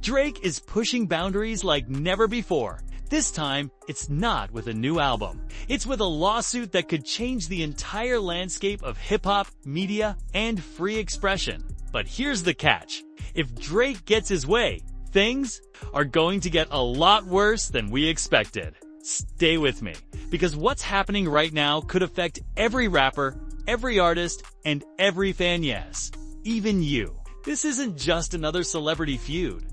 Drake is pushing boundaries like never before. This time, it's not with a new album. It's with a lawsuit that could change the entire landscape of hip-hop, media, and free expression. But here's the catch. If Drake gets his way, things are going to get a lot worse than we expected. Stay with me, because what's happening right now could affect every rapper, every artist, and every fan, yes, even you. This isn't just another celebrity feud.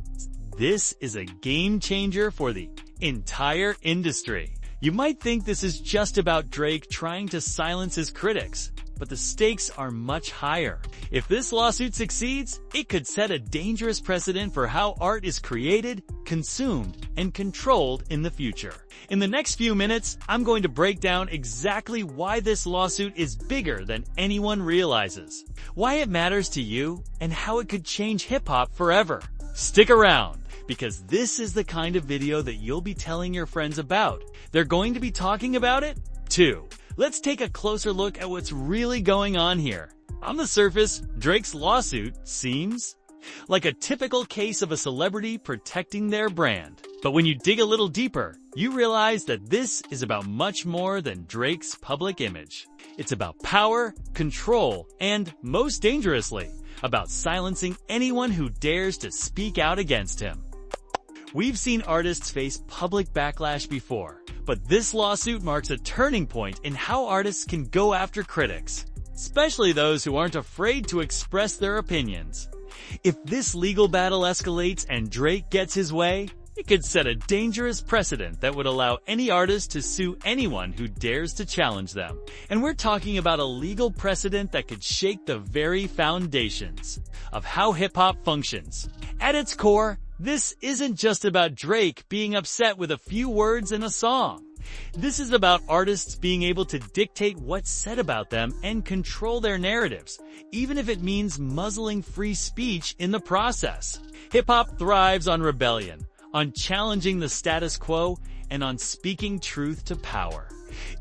This is a game changer for the entire industry. You might think this is just about Drake trying to silence his critics, but the stakes are much higher. If this lawsuit succeeds, it could set a dangerous precedent for how art is created, consumed, and controlled in the future. In the next few minutes, I'm going to break down exactly why this lawsuit is bigger than anyone realizes, why it matters to you, and how it could change hip-hop forever. Stick around, because this is the kind of video that you'll be telling your friends about. They're going to be talking about it, too. Let's take a closer look at what's really going on here. On the surface, Drake's lawsuit seems like a typical case of a celebrity protecting their brand. But when you dig a little deeper, you realize that this is about much more than Drake's public image. It's about power, control, and, most dangerously, about silencing anyone who dares to speak out against him. We've seen artists face public backlash before, but this lawsuit marks a turning point in how artists can go after critics, especially those who aren't afraid to express their opinions. If this legal battle escalates and Drake gets his way, it could set a dangerous precedent that would allow any artist to sue anyone who dares to challenge them. And we're talking about a legal precedent that could shake the very foundations of how hip-hop functions. At its core, this isn't just about Drake being upset with a few words in a song. This is about artists being able to dictate what's said about them and control their narratives, even if it means muzzling free speech in the process. Hip-hop thrives on rebellion, on challenging the status quo, and on speaking truth to power.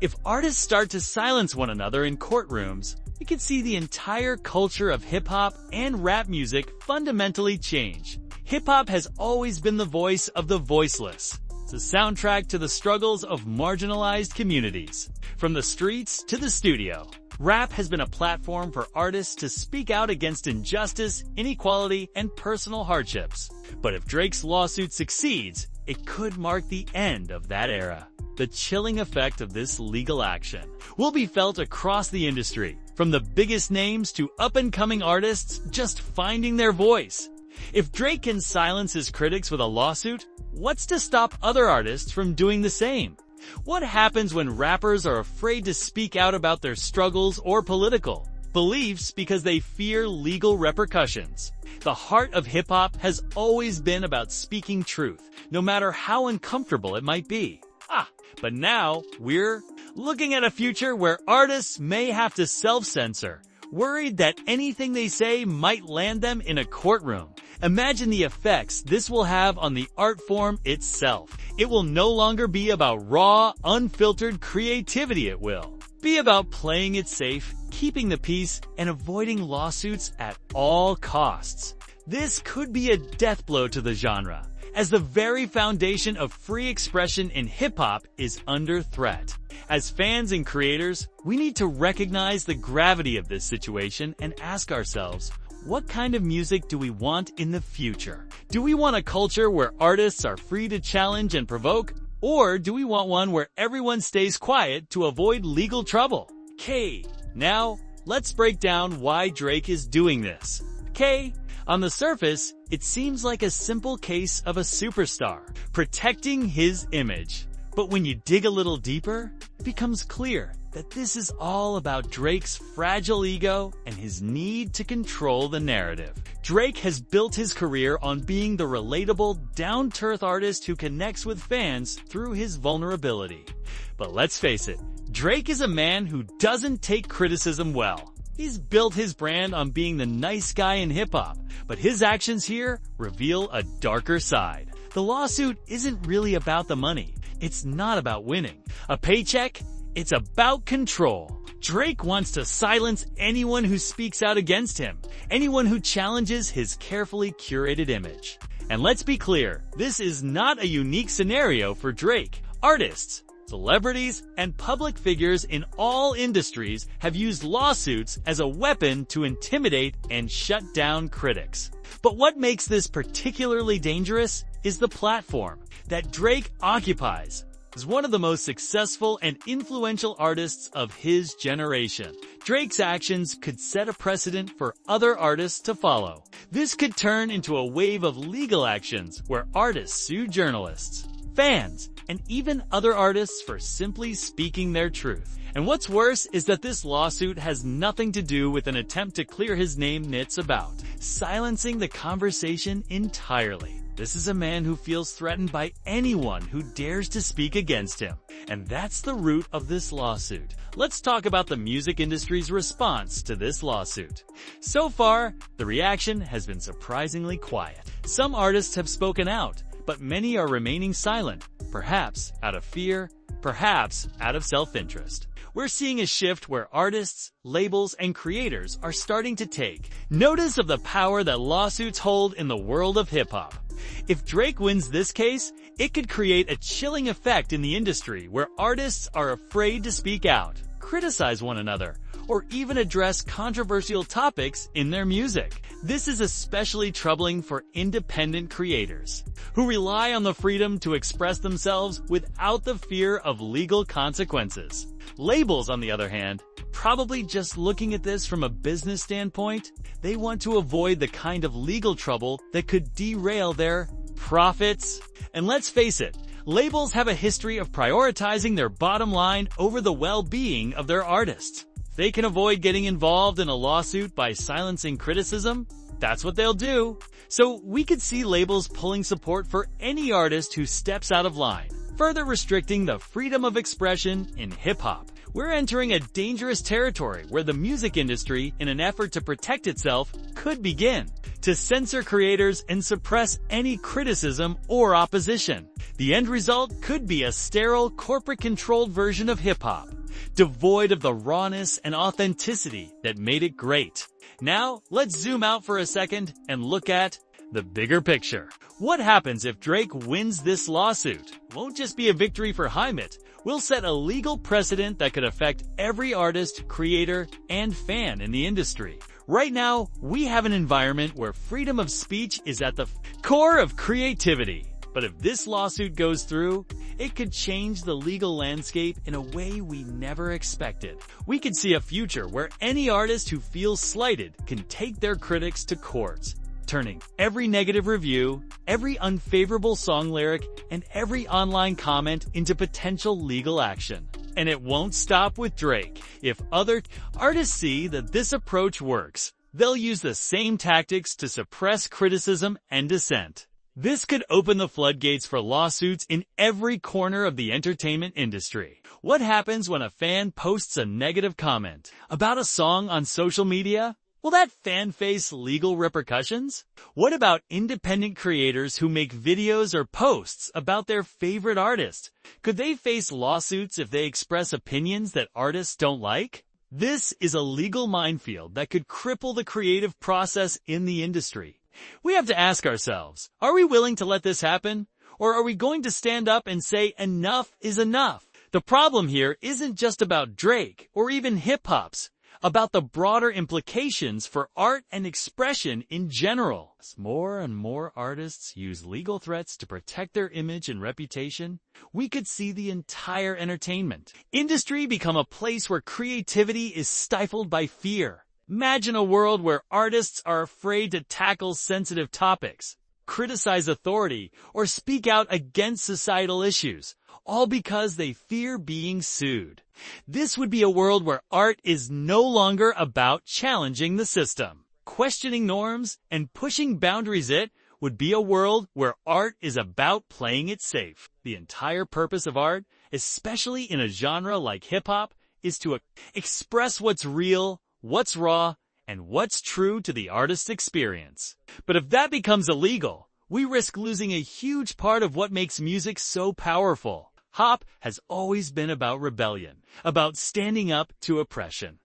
If artists start to silence one another in courtrooms, we could see the entire culture of hip-hop and rap music fundamentally change. Hip-hop has always been the voice of the voiceless. It's a soundtrack to the struggles of marginalized communities. From the streets to the studio, rap has been a platform for artists to speak out against injustice, inequality, and personal hardships. But if Drake's lawsuit succeeds, it could mark the end of that era. The chilling effect of this legal action will be felt across the industry, from the biggest names to up-and-coming artists just finding their voice. If Drake can silence his critics with a lawsuit, what's to stop other artists from doing the same? What happens when rappers are afraid to speak out about their struggles or political beliefs because they fear legal repercussions? The heart of hip-hop has always been about speaking truth, no matter how uncomfortable it might be. But now we're looking at a future where artists may have to self-censor, worried that anything they say might land them in a courtroom. Imagine the effects this will have on the art form itself. It will no longer be about raw, unfiltered creativity. It will be about playing it safe, keeping the peace, and avoiding lawsuits at all costs. This could be a death blow to the genre, as the very foundation of free expression in hip-hop is under threat. As fans and creators, we need to recognize the gravity of this situation and ask ourselves, what kind of music do we want in the future? Do we want a culture where artists are free to challenge and provoke? Or do we want one where everyone stays quiet to avoid legal trouble? Now, let's break down why Drake is doing this. On the surface, it seems like a simple case of a superstar protecting his image. But when you dig a little deeper, it becomes clear that this is all about Drake's fragile ego and his need to control the narrative. Drake has built his career on being the relatable, down-to-earth artist who connects with fans through his vulnerability. But let's face it, Drake is a man who doesn't take criticism well. He's built his brand on being the nice guy in hip-hop, but his actions here reveal a darker side. The lawsuit isn't really about the money. It's not about winning a paycheck. It's about control. Drake wants to silence anyone who speaks out against him, anyone who challenges his carefully curated image. And let's be clear, this is not a unique scenario for Drake. Artists, celebrities, and public figures in all industries have used lawsuits as a weapon to intimidate and shut down critics. But what makes this particularly dangerous is the platform that Drake occupies. As one of the most successful and influential artists of his generation, Drake's actions could set a precedent for other artists to follow. This could turn into a wave of legal actions where artists sue journalists, fans, and even other artists for simply speaking their truth. And what's worse is that this lawsuit has nothing to do with an attempt to clear his name. It's about silencing the conversation entirely. This is a man who feels threatened by anyone who dares to speak against him. And that's the root of this lawsuit. Let's talk about the music industry's response to this lawsuit. So far, the reaction has been surprisingly quiet. Some artists have spoken out, but many are remaining silent, perhaps out of fear, perhaps out of self-interest. We're seeing a shift where artists, labels, and creators are starting to take notice of the power that lawsuits hold in the world of hip-hop. If Drake wins this case, it could create a chilling effect in the industry where artists are afraid to speak out, criticize one another, or even address controversial topics in their music. This is especially troubling for independent creators, who rely on the freedom to express themselves without the fear of legal consequences. Labels, on the other hand, probably just looking at this from a business standpoint, they want to avoid the kind of legal trouble that could derail their profits. And let's face it, labels have a history of prioritizing their bottom line over the well-being of their artists. If they can avoid getting involved in a lawsuit by silencing criticism, that's what they'll do. So we could see labels pulling support for any artist who steps out of line, further restricting the freedom of expression in hip-hop. We're entering a dangerous territory where the music industry, in an effort to protect itself, could begin to censor creators and suppress any criticism or opposition. The end result could be a sterile, corporate-controlled version of hip-hop, devoid of the rawness and authenticity that made it great. Now, let's zoom out for a second and look at the bigger picture. What happens if Drake wins this lawsuit? It won't just be a victory for Hymit. We'll set a legal precedent that could affect every artist, creator, and fan in the industry. Right now, we have an environment where freedom of speech is at the core of creativity. But if this lawsuit goes through, it could change the legal landscape in a way we never expected. We could see a future where any artist who feels slighted can take their critics to court, turning every negative review, every unfavorable song lyric, and every online comment into potential legal action. And it won't stop with Drake. If other artists see that this approach works, they'll use the same tactics to suppress criticism and dissent. This could open the floodgates for lawsuits in every corner of the entertainment industry. What happens when a fan posts a negative comment about a song on social media? Will that fan face legal repercussions? What about independent creators who make videos or posts about their favorite artist? Could they face lawsuits if they express opinions that artists don't like? This is a legal minefield that could cripple the creative process in the industry. We have to ask ourselves, are we willing to let this happen? Or are we going to stand up and say enough is enough? The problem here isn't just about Drake or even hip-hop's, about the broader implications for art and expression in general. As more and more artists use legal threats to protect their image and reputation, we could see the entire entertainment industry become a place where creativity is stifled by fear. Imagine a world where artists are afraid to tackle sensitive topics, criticize authority, or speak out against societal issues, all because they fear being sued. This would be a world where art is no longer about challenging the system, questioning norms, and pushing boundaries. It would be a world where art is about playing it safe. The entire purpose of art, especially in a genre like hip-hop, is to express what's real, what's raw, and what's true to the artist's experience. But if that becomes illegal, we risk losing a huge part of what makes music so powerful. Hop has always been about rebellion, about standing up to oppression,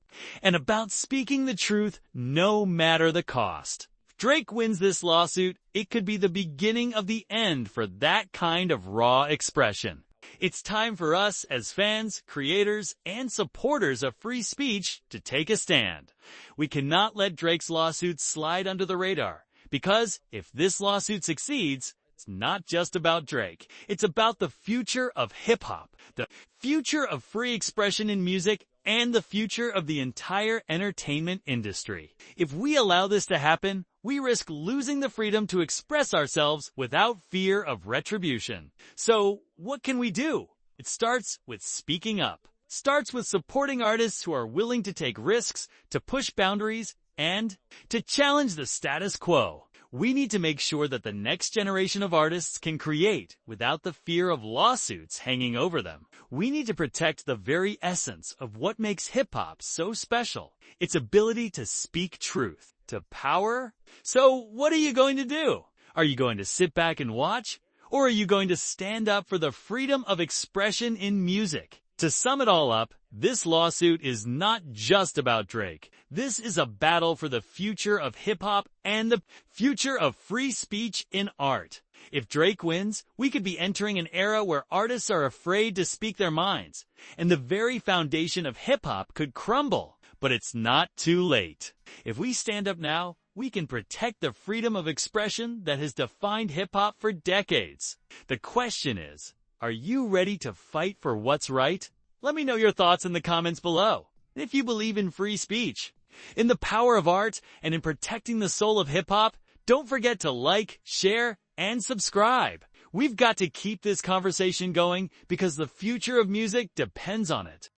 and about speaking the truth no matter the cost. If If Drake wins this lawsuit, it could be the beginning of the end for that kind of raw expression. It's time for us as fans, creators, and supporters of free speech to take a stand. We cannot let Drake's lawsuit slide under the radar, because if this lawsuit succeeds, it's not just about Drake. It's about the future of hip-hop, the future of free expression in music, and the future of the entire entertainment industry. If we allow this to happen, we risk losing the freedom to express ourselves without fear of retribution. So, what can we do? It starts with speaking up. Starts with supporting artists who are willing to take risks, to push boundaries, and to challenge the status quo. We need to make sure that the next generation of artists can create without the fear of lawsuits hanging over them. We need to protect the very essence of what makes hip-hop so special, its ability to speak truth, to power. So what are you going to do? Are you going to sit back and watch? Or are you going to stand up for the freedom of expression in music? To sum it all up, this lawsuit is not just about Drake. This is a battle for the future of hip-hop and the future of free speech in art. If Drake wins, we could be entering an era where artists are afraid to speak their minds, and the very foundation of hip-hop could crumble. But it's not too late. If we stand up now, we can protect the freedom of expression that has defined hip-hop for decades. The question is, are you ready to fight for what's right? Let me know your thoughts in the comments below. If you believe in free speech, in the power of art, and in protecting the soul of hip-hop, don't forget to like, share, and subscribe. We've got to keep this conversation going because the future of music depends on it.